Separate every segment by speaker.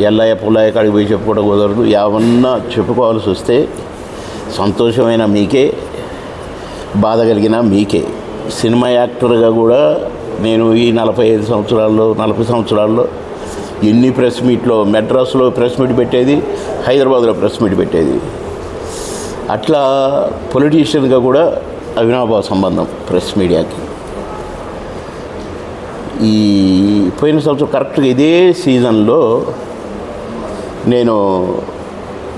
Speaker 1: ఎల్లయ్య పుల్లయ్య కాడికి పోయి చెప్పుకోవడం కుదరదు. ఏమన్నా చెప్పుకోవాల్సి వస్తే సంతోషమైన మీకే, బాధ కలిగిన మీకే. సినిమా యాక్టర్గా కూడా నేను ఈ 45 సంవత్సరాల్లో 40 సంవత్సరాల్లో ఎన్ని ప్రెస్ మీట్లో, మెడ్రాస్లో ప్రెస్ మీట్ పెట్టేది, హైదరాబాద్లో ప్రెస్ మీట్ పెట్టేది. అట్లా పొలిటీషియన్గా కూడా అవినాభావ సంబంధం ప్రెస్ మీడియాకి. ఈ పోయిన సంవత్సరం కరెక్ట్గా ఇదే సీజన్లో నేను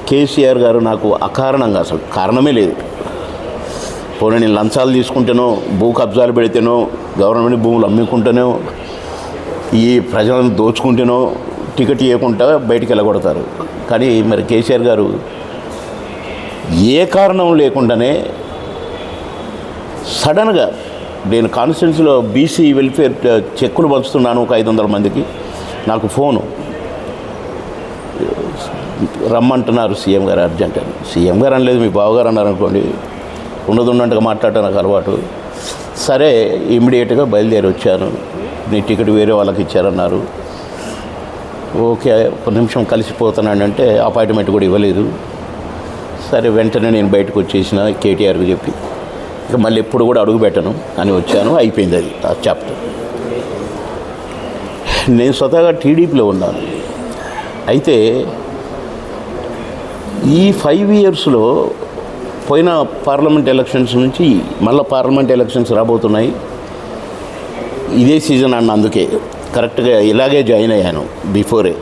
Speaker 1: కేసీఆర్ గారు నాకు అకారణంగా, అసలు కారణమే లేదు, పోనీ నేను లంచాలు తీసుకుంటానో, భూ కబ్జాలు పెడితేనో, గవర్నమెంట్ భూములు అమ్ముకుంటేనో, ఈ ప్రజలను దోచుకుంటేనో టికెట్ ఇవ్వకుండా బయటికి వెళ్ళగొడతారు. కానీ మరి కేసీఆర్ గారు ఏ కారణం లేకుండానే సడన్గా నేను కాన్స్టిట్యున్సీలో బీసీ వెల్ఫేర్ చెక్కులు పంచుతున్నాను ఒక 500 మందికి, నాకు ఫోను రమ్మంటున్నారు సీఎం గారు అర్జెంట్ అని. సీఎం గారు అనలేదు, మీ బావగారు అన్నారు అనుకోండి, ఉన్నట్టుగా మాట్లాడటం నాకు అలవాటు. సరే ఇమ్మీడియట్గా బయలుదేరి వచ్చాను. నీ టికెట్ వేరే వాళ్ళకి ఇచ్చారన్నారు. ఓకే, ఒక నిమిషం కలిసిపోతున్నానంటే అపాయింట్మెంట్ కూడా ఇవ్వలేదు. సరే వెంటనే నేను బయటకు వచ్చేసిన కేటీఆర్కి చెప్పి, ఇక మళ్ళీ ఎప్పుడు కూడా అడుగు పెట్టను అని వచ్చాను. అయిపోయింది అది ఆ చాప్టర్. నేను స్వతహాగా టీడీపీలో ఉన్నాను. అయితే ఈ 5 ఇయర్స్లో పోయిన పార్లమెంట్ ఎలక్షన్స్ నుంచి మళ్ళీ పార్లమెంట్ ఎలక్షన్స్ రాబోతున్నాయి. ఇదే సీజన్ అన్న, అందుకే కరెక్ట్గా ఇలాగే జాయిన్ అయ్యాను బిఫోరే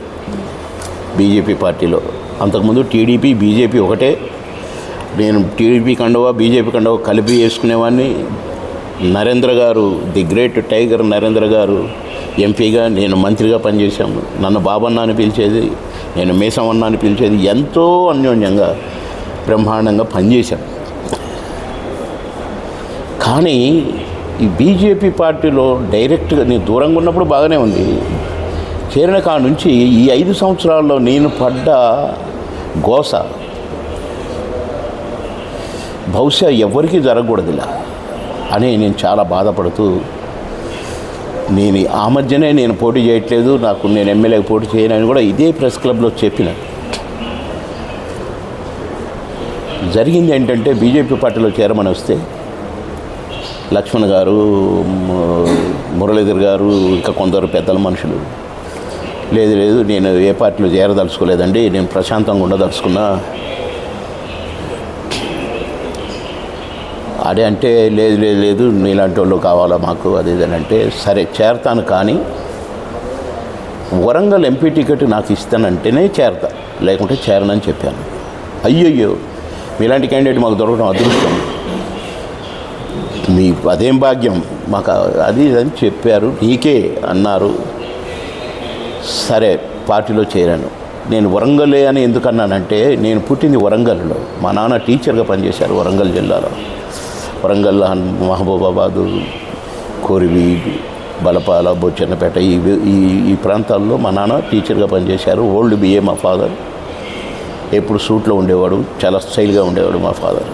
Speaker 1: బీజేపీ పార్టీలో. అంతకుముందు టీడీపీ బీజేపీ ఒకటే. నేను టీడీపీ కండువా బీజేపీ కండువా కలిపి వేసుకునేవాడిని. నరేంద్ర గారు, ది గ్రేట్ టైగర్ నరేంద్ర గారు ఎంపీగా, నేను మంత్రిగా పనిచేశాము. నన్ను బాబన్న అని పిలిచేది, నేను మేసమన్న అని పిలిచేది. ఎంతో అన్యోన్యంగా బ్రహ్మాండంగా పనిచేశాం. కానీ ఈ బీజేపీ పార్టీలో డైరెక్ట్గా నేను దూరంగా ఉన్నప్పుడు బాగానే ఉంది. చేరిన కాడ నుంచి ఈ 5 సంవత్సరాల్లో నేను పడ్డ గోస బహుశా ఎవరికీ జరగకూడదు ఇలా అని నేను చాలా బాధపడుతూ, నేను ఆ మధ్యనే నేను పోటీ చేయట్లేదు, నేను ఎమ్మెల్యేకి పోటీ చేయనని కూడా ఇదే ప్రెస్ క్లబ్లో చెప్పిన. జరిగింది ఏంటంటే, బీజేపీ పార్టీలో చేరమని వస్తే లక్ష్మణ్ గారు, మురళీధర్ గారు, ఇంకా కొందరు పెద్దల మనుషులు, లేదు నేను ఏ పార్టీలో చేరదలుచుకోలేదండి, నేను ప్రశాంతంగా ఉండదలుచుకున్నా అదే అంటే, లేదు నీలాంటి వాళ్ళు కావాలా మాకు అది ఇదేనంటే, సరే చేరతాను, కానీ వరంగల్ ఎంపీ టికెట్ నాకు ఇస్తానంటేనే చేరతా, లేకుంటే చేరనని చెప్పాను. అయ్యయ్యో, మీలాంటి క్యాండిడేట్ మాకు దొరకడం అదృష్టం, మీ అదేం భాగ్యం మాకు అది అని చెప్పారు. నీకే అన్నారు. సరే పార్టీలో చేరాను. నేను వరంగలే అని ఎందుకన్నానంటే, నేను పుట్టింది వరంగల్లో. మా నాన్న టీచర్గా పనిచేశారు వరంగల్ జిల్లాలో. వరంగల్, మహబూబాబాదు, కోరివి, బలపాల, బొచ్చన్నపేట ఈ ప్రాంతాల్లో మా నాన్న టీచర్గా పనిచేశారు. ఓల్డ్ బిఏ మా ఫాదర్. ఎప్పుడు సూట్లో ఉండేవాడు, చాలా స్టైల్గా ఉండేవాడు మా ఫాదర్.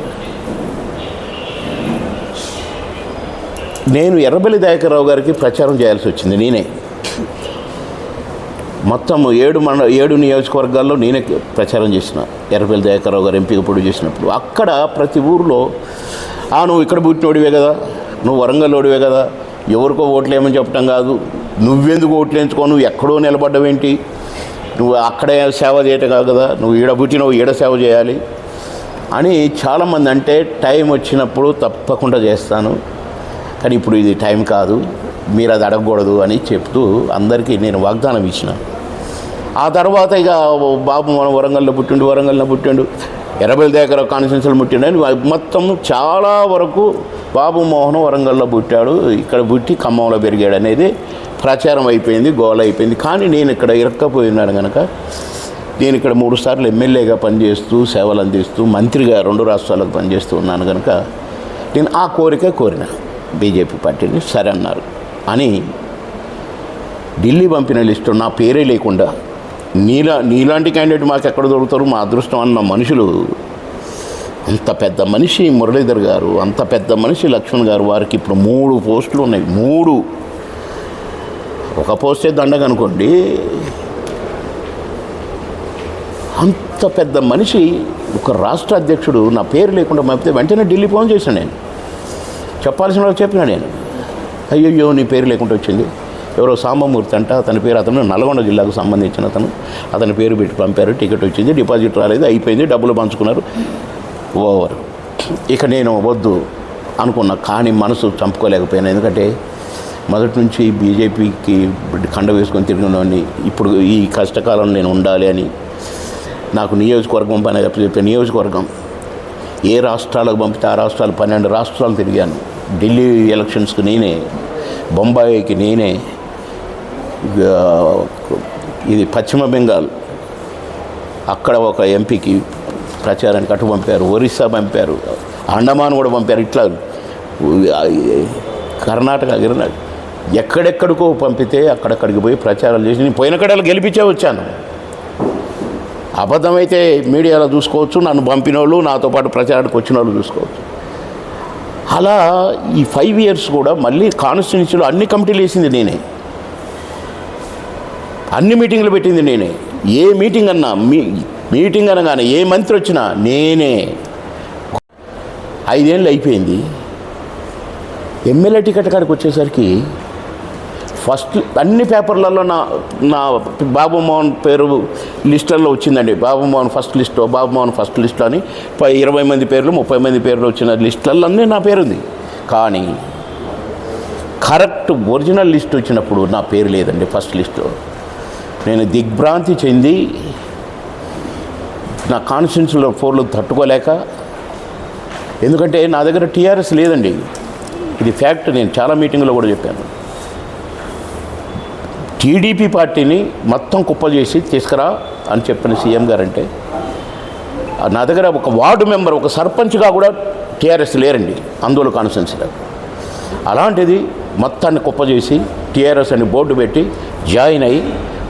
Speaker 1: నేను ఎర్రబెల్లి దయాకర్రావు గారికి ప్రచారం చేయాల్సి వచ్చింది. నేనే మొత్తం 7 నియోజకవర్గాల్లో నేనే ప్రచారం చేసిన. ఎర్రబెల్లి దయాకర్రావు గారు ఎంపీగా పోటీ చేసినప్పుడు అక్కడ ప్రతి ఊరిలో, నువ్వు ఇక్కడ పుట్టినోడివే కదా, నువ్వు వరంగల్ ఓడివే కదా, ఎవరికో ఓట్లు ఏమని చెప్పడం కాదు, నువ్వెందుకు ఓట్లు ఎంచుకో, నువ్వు ఎక్కడో నిలబడ్డవేంటి, నువ్వు అక్కడే సేవ చేయటం కాదు కదా, నువ్వు ఈడ పుట్టినవు ఈడ సేవ చేయాలి అని చాలామంది అంటే, టైం వచ్చినప్పుడు తప్పకుండా చేస్తాను, కానీ ఇప్పుడు ఇది టైం కాదు, మీరు అది అడగకూడదు అని చెప్తూ అందరికీ నేను వాగ్దానం ఇచ్చిన. ఆ తర్వాత ఇక బాబు మన వరంగల్లో పుట్టిండు, ఎర్రబెల్లి దయాకర్రావు కాన్స్టిట్యున్సీలో పుట్టిండు అని మొత్తం చాలా వరకు బాబు మోహన్ వరంగల్లో పుట్టాడు, ఇక్కడ పుట్టి ఖమ్మంలో పెరిగాడు అనేది ప్రచారం అయిపోయింది, గోల అయిపోయింది. కానీ నేను ఇక్కడ ఇరక్కపోయినాను కనుక, నేను ఇక్కడ 3 సార్లు ఎమ్మెల్యేగా పనిచేస్తూ సేవలు అందిస్తూ మంత్రిగా 2 రాష్ట్రాలకు పనిచేస్తూ ఉన్నాను కనుక నేను ఆ కోరిన బీజేపీ పార్టీని. సరే అన్నారు అని ఢిల్లీ పంపిన లిస్టు నా పేరే లేకుండా, నీలాంటి క్యాండిడేట్ మాకు ఎక్కడ దొరుకుతారు, మా అదృష్టం అన్న మనుషులు, అంత పెద్ద మనిషి మురళీధర్ గారు, అంత పెద్ద మనిషి లక్ష్మణ్ గారు, వారికి ఇప్పుడు 3 పోస్టులు ఉన్నాయి. 3, ఒక పోస్టే దండగనుకోండి, అంత పెద్ద మనిషి ఒక రాష్ట్ర అధ్యక్షుడు నా పేరు లేకుండా పంపితే వెంటనే ఢిల్లీ ఫోన్ చేశాను. నేను చెప్పాల్సిన వాళ్ళు చెప్పినా నేను, అయ్యయ్యో నీ పేరు లేకుండా వచ్చింది, ఎవరో సాంబమూర్తి అంట అతని పేరు, అతను నల్గొండ జిల్లాకు సంబంధించిన అతని పేరు పెట్టి పంపారు, టికెట్ వచ్చింది, డిపాజిట్ రాలేదు, అయిపోయింది, డబ్బులు పంచుకున్నారు, ఓవర్. ఇక నేను వద్దు అనుకున్నా, కానీ మనసు చంపుకోలేకపోయాను. ఎందుకంటే మొదటి నుంచి బీజేపీకి కండ వేసుకొని తిరిగినవాడిని. ఇప్పుడు ఈ కష్టకాలంలో నేను ఉండాలి అని నాకు నియోజకవర్గం పని చెప్పే నియోజకవర్గం ఏ రాష్ట్రాలకు పంపితే ఆ రాష్ట్రాలు 12 రాష్ట్రాలు తిరిగాను. ఢిల్లీ ఎలక్షన్స్కి నేనే, బొంబాయికి నేనే, ఇది పశ్చిమ బెంగాల్ అక్కడ ఒక ఎంపీకి ప్రచారానికి అటు పంపారు, ఒరిస్సా పంపారు, అండమాన్ కూడా పంపారు. ఇట్లా కర్ణాటక ఎక్కడెక్కడికో పంపితే అక్కడక్కడికి పోయి ప్రచారాలు చేసి నేను పోయిన కడలు గెలిపించే వచ్చాను. అబద్ధమైతే మీడియాలో చూసుకోవచ్చు, నన్ను పంపిన వాళ్ళు నాతో పాటు ప్రచారానికి వచ్చిన వాళ్ళు చూసుకోవచ్చు. అలా ఈ 5 years కూడా మళ్ళీ కాన్స్టిట్యున్సీలో అన్ని కమిటీలు వేసింది నేనే, అన్ని మీటింగ్లు పెట్టింది నేనే. ఏ మీటింగ్ అన్నా మీటింగ్ అనగానే ఏ మంత్రి వచ్చినా నేనే. 5 ఏళ్ళు అయిపోయింది. ఎమ్మెల్యే టికెట్ కాడికి వచ్చేసరికి ఫస్ట్ అన్ని పేపర్లలో నా బాబుమోహన్ పేరు లిస్టుల్లో వచ్చిందండి. బాబుమోహన్ ఫస్ట్ లిస్టు అని 20 మంది పేర్లు 30 మంది పేర్లు వచ్చిన లిస్టులలో అన్నీ నా పేరుంది. కానీ కరెక్ట్ ఒరిజినల్ లిస్ట్ వచ్చినప్పుడు నా పేరు లేదండి ఫస్ట్ లిస్టులో. నేను దిగ్భ్రాంతి చెంది నా కాన్స్టిట్యున్సీలో 4 తట్టుకోలేక, ఎందుకంటే నా దగ్గర టీఆర్ఎస్ లేదండి, ఇది ఫ్యాక్ట్. నేను చాలా మీటింగ్లో కూడా చెప్పాను. టీడీపీ పార్టీని మొత్తం కుప్ప చేసి తీసుకురా అని చెప్పిన సీఎం గారంటే, నా దగ్గర ఒక వార్డు మెంబర్, ఒక సర్పంచ్గా కూడా టీఆర్ఎస్ లేరండి అందులో కాన్స్టిట్యున్సీలో. అలాంటిది మొత్తాన్ని కుప్ప చేసి టీఆర్ఎస్ అని బోర్డు పెట్టి జాయిన్ అయ్యి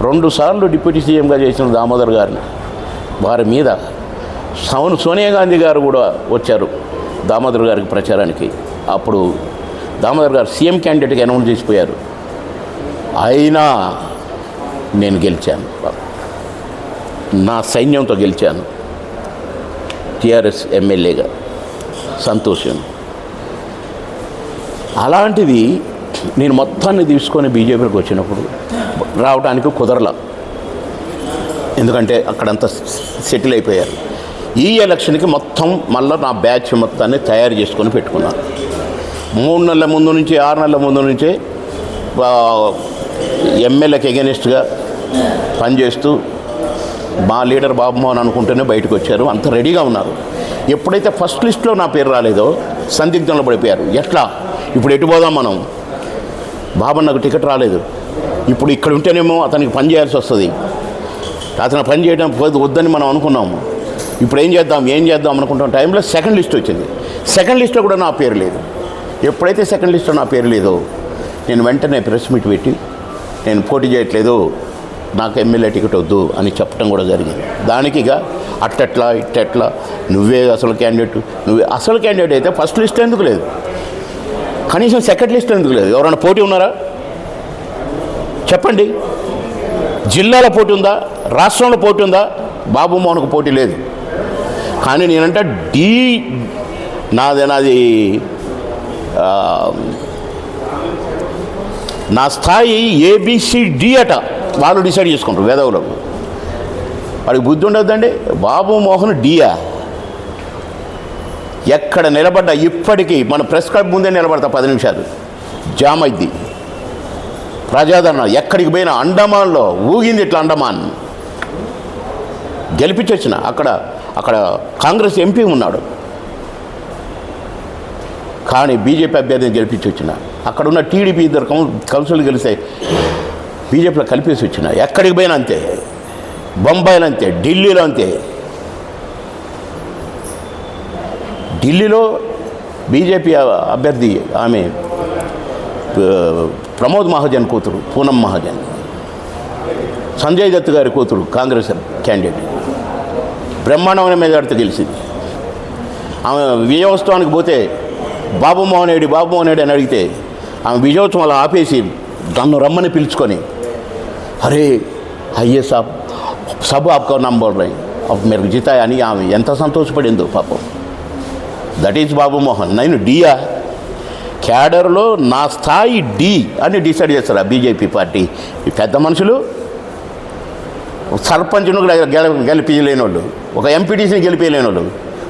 Speaker 1: 2 సార్లు డిప్యూటీ సీఎంగా చేసిన దామోదర్ గారిని, వారి మీద సోనియా గాంధీ గారు కూడా వచ్చారు దామోదర్ గారికి ప్రచారానికి. అప్పుడు దామోదర్ గారు సీఎం క్యాండిడేట్గా అనౌన్స్ చేసిపోయారు. అయినా నేను గెలిచాను, నా సైన్యంతో గెలిచాను టీఆర్ఎస్ ఎమ్మెల్యేగా. సంతోషం. అలాంటిది నేను మొత్తాన్ని తీసుకొని బీజేపీకి వచ్చినప్పుడు రావడానికి కుదరలా, ఎందుకంటే అక్కడంతా సెటిల్ అయిపోయారు. ఈ ఎలక్షన్కి మొత్తం మళ్ళీ నా బ్యాచ్ మొత్తాన్ని తయారు చేసుకొని పెట్టుకున్నాను. 3 నెలల ముందు నుంచి 6 నెలల ముందు నుంచే ఎమ్మెల్యేకి ఎగెనిస్ట్గా పనిచేస్తూ మా లీడర్ బాబుమోహన్ అనుకుంటూనే బయటకు వచ్చారు. అంత రెడీగా ఉన్నారు. ఎప్పుడైతే ఫస్ట్ లిస్ట్లో నా పేరు రాలేదో సందిగ్ధంలో పడిపోయారు. ఎట్లా ఇప్పుడు ఎటు పోదాం మనం, బాబన్నకు టికెట్ రాలేదు, ఇప్పుడు ఇక్కడ ఉంటేనేమో అతనికి పని చేయాల్సి వస్తుంది, అతను పని చేయడం వద్దని మనం అనుకున్నాము, ఇప్పుడు ఏం చేద్దాం అనుకుంటున్న టైంలో సెకండ్ లిస్ట్ వచ్చింది. సెకండ్ లిస్ట్లో కూడా నా పేరు లేదు. ఎప్పుడైతే సెకండ్ లిస్ట్లో నా పేరు లేదో నేను వెంటనే ప్రెస్ మీట్ పెట్టి నేను పోటీ చేయట్లేదు, నాకు ఎమ్మెల్యే టికెట్ వద్దు అని చెప్పడం కూడా జరిగింది. దానికి ఇక అట్టెట్లా ఇట్టెట్లా, నువ్వే అసలు క్యాండిడేట్ అయితే ఫస్ట్ లిస్ట్ ఎందుకు లేదు, కనీసం సెకండ్ లిస్ట్ ఎందుకు లేదు? ఎవరైనా పోటీ ఉన్నారా చెప్పండి? జిల్లాలో పోటీ ఉందా, రాష్ట్రంలో పోటీ ఉందా? బాబుమోహన్కు పోటీ లేదు. కానీ నేనంటే నాది నా స్థాయి ABCD అట వాళ్ళు డిసైడ్ చేసుకుంటారు వేదవులకు. వాడికి బుద్ధి ఉండొద్దండి. బాబుమోహన్ డియా ఎక్కడ నిలబడ్డా ఇప్పటికీ మన ప్రెస్ క్లబ్ ముందే నిలబడతా 10 నిమిషాలు జామ్ అయింది. ప్రజాదరణ ఎక్కడికి పోయినా అండమాన్లో ఊగింది. ఇట్లా అండమాన్ గెలిపించొచ్చిన అక్కడ కాంగ్రెస్ ఎంపీ ఉన్నాడు, కానీ బీజేపీ అభ్యర్థిని గెలిపించి వచ్చిన. అక్కడున్న టీడీపీ 2 కౌన్సిల్ గెలిస్తే బీజేపీలో కలిపేసి వచ్చిన. ఎక్కడికి పోయినా అంతే, బొంబాయిలో అంతే, ఢిల్లీలో అంతే. ఢిల్లీలో బీజేపీ అభ్యర్థి ఆమె ప్రమోద్ మహాజన్ కూతురు పూనం మహాజన్, సంజయ్ దత్ గారి కూతురు కాంగ్రెస్ క్యాండిడేట్, బ్రహ్మాండమైన మెజార్టీతో గెలిచింది. ఆమె విజయోత్సవానికి పోతే బాబుమోహన్ ఏడి అని అడిగితే ఆమె విజయోత్సవం అలా ఆపేసి నన్ను రమ్మని పిలుచుకొని, అరే అయ్యే సాబ్ సబ్ ఆప్కా నామ్ బోల్ రహే, మీరు జీతా అని ఆమె ఎంత సంతోషపడిందో పాపం. దట్ ఈజ్ బాబు మోహన్. నేను డియా క్యాడర్లో నా స్థాయి డి అని డిసైడ్ చేస్తారు ఆ బీజేపీ పార్టీ. ఈ పెద్ద మనుషులు సర్పంచ్ను కూడా గెలిపించలేని వాళ్ళు, ఒక ఎంపీటీసీని గెలిపేయలేని వాళ్ళు,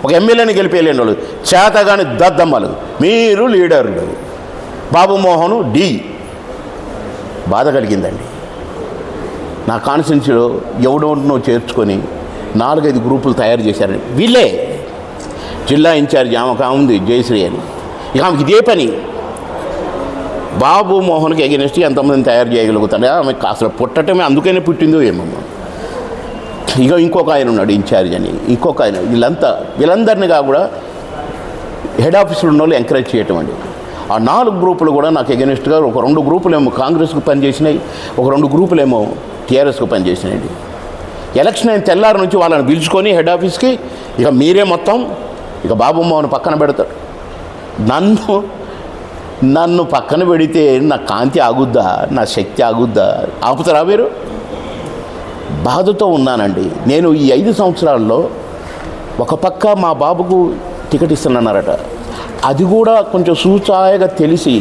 Speaker 1: ఒక ఎమ్మెల్యేని గెలిపేయలేని వాళ్ళు, చేతగాని దద్దమ్మలు. మీరు లీడర్లు. బాబు మోహను డి. బాధ కలిగిందండి. నా కాన్స్టిట్యున్సీలో ఎవడో చేర్చుకొని 4-5 గ్రూపులు తయారు చేశారని. వీళ్ళే జిల్లా ఇన్ఛార్జ్ ఆమె ఉంది జయశ్రీ అని. ఇక ఆమెకి ఇదే పని. బాబు మోహన్కి ఎగెనిస్ట్ ఎంతమందిని తయారు చేయగలుగుతాడు. ఆమెకు అసలు పుట్టటమే అందుకనే పుట్టిందో ఏమో. ఇక ఇంకొక ఆయన ఉన్నాడు ఇన్ఛార్జ్ అని, ఇంకొక ఆయన. వీళ్ళందరినీ కూడా హెడ్ ఆఫీసులో ఉన్న వాళ్ళు ఎంకరేజ్ చేయటం అండి. ఆ 4 గ్రూపులు కూడా నాకు ఎగెనిస్ట్గా, ఒక 2 గ్రూపులేమో కాంగ్రెస్కు పనిచేసినాయి, ఒక 2 గ్రూపులేమో టీఆర్ఎస్కు పనిచేసినాయండి. ఎలక్షన్ అయిన తెల్లారి నుంచి వాళ్ళని పిలుచుకొని హెడ్ ఆఫీస్కి, ఇక మీరే మొత్తం, ఇక బాబు మోహన్ పక్కన పెడతాడు. నన్ను పక్కన పెడితే నా కాంతి ఆగుద్దా, నా శక్తి ఆగుద్దా? ఆపుతారా మీరు? బాధతో ఉన్నానండి నేను. ఈ 5 సంవత్సరాల్లో ఒక పక్క మా బాబుకు టికెట్ ఇస్తున్నారట, అది కూడా కొంచెం సూచాయగా తెలిసి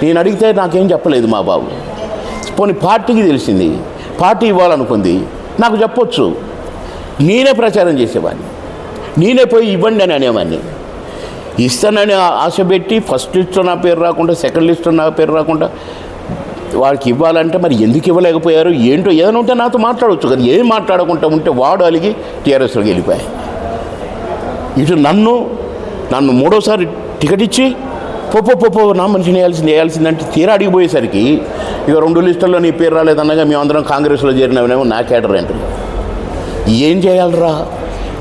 Speaker 1: నేను అడిగితే నాకేం చెప్పలేదు మా బాబు. పోనీ పార్టీకి తెలిసింది, పార్టీ ఇవ్వాలనుకుంది, నాకు చెప్పొచ్చు. నేనే ప్రచారం చేసేవాడిని, నేనే పోయి ఇవ్వండి అని అనేవాడిని. ఇస్తానని ఆశ పెట్టి ఫస్ట్ లిస్ట్లో నా పేరు రాకుండా, సెకండ్ లిస్ట్లో నా పేరు రాకుండా వాడికి ఇవ్వాలంటే మరి ఎందుకు ఇవ్వలేకపోయారు ఏంటో. ఏదైనా ఉంటే నాతో మాట్లాడవచ్చు కదా. ఏం మాట్లాడకుండా ఉంటే వాడు అలిగి టీఆర్ఎస్లోకి వెళ్ళిపోయాయి. ఇటు నన్ను 3వసారి టికెట్ ఇచ్చి పో నా మనిషిని వేయాల్సిందంటే తీరా అడిగిపోయేసరికి ఇక 2 లిస్టుల్లో నీ పేరు రాలేదన్నగా మేమందరం కాంగ్రెస్లో చేరినవినేమో నా క్యాడర్ ఎంట్రీ. ఏం చేయాలరా,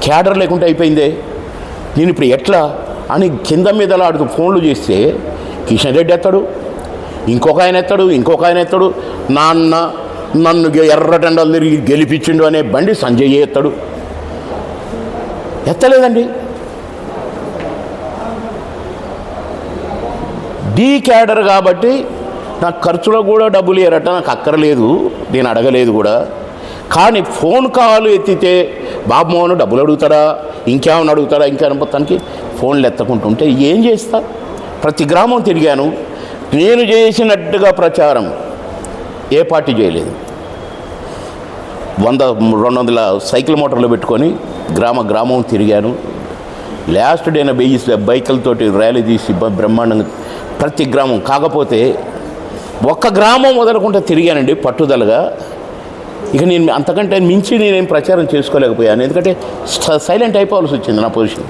Speaker 1: క్యాడర్ లేకుంటే అయిపోయిందే, నేను ఇప్పుడు ఎట్లా అని కింద మీద ఆడుతూ ఫోన్లు చేస్తే కిషన్ రెడ్డి ఎత్తాడు, ఇంకొక ఆయన ఎత్తాడు, నన్ను ఎర్రటెండలు తిరిగి గెలిపించిండు అనే బండి సంజయ్ ఎత్తాడు. ఎత్తలేదండి. డి క్యాడర్ కాబట్టి నాకు ఖర్చులో కూడా డబ్బులు ఇవ్వరట, నాకు అక్కర్లేదు, నేను అడగలేదు కూడా. కానీ ఫోన్ కాల్ ఎత్తితే బాబు మోహన్ డబ్బులు అడుగుతాడా, ఇంకేమైనా అడుగుతాడా, మొత్తానికి ఫోన్లు ఎత్తకుంటుంటే ఏం చేస్తా. ప్రతి గ్రామం తిరిగాను. నేను చేసినట్టుగా ప్రచారం ఏ పార్టీ చేయలేదు. 100-200 సైకిల్ మోటార్లు పెట్టుకొని గ్రామం తిరిగాను. లాస్ట్ డేన 1000 బైకులతోటి ర్యాలీ తీసి బ్రహ్మాండంగా ప్రతి గ్రామం. కాకపోతే ఒక్క గ్రామం వదలకుండా తిరిగానండి పట్టుదలగా. ఇక నేను అంతకంటే మించి నేనేం ప్రచారం చేసుకోలేకపోయాను, ఎందుకంటే సైలెంట్ అయిపోవాల్సి వచ్చింది నా పొజిషన్.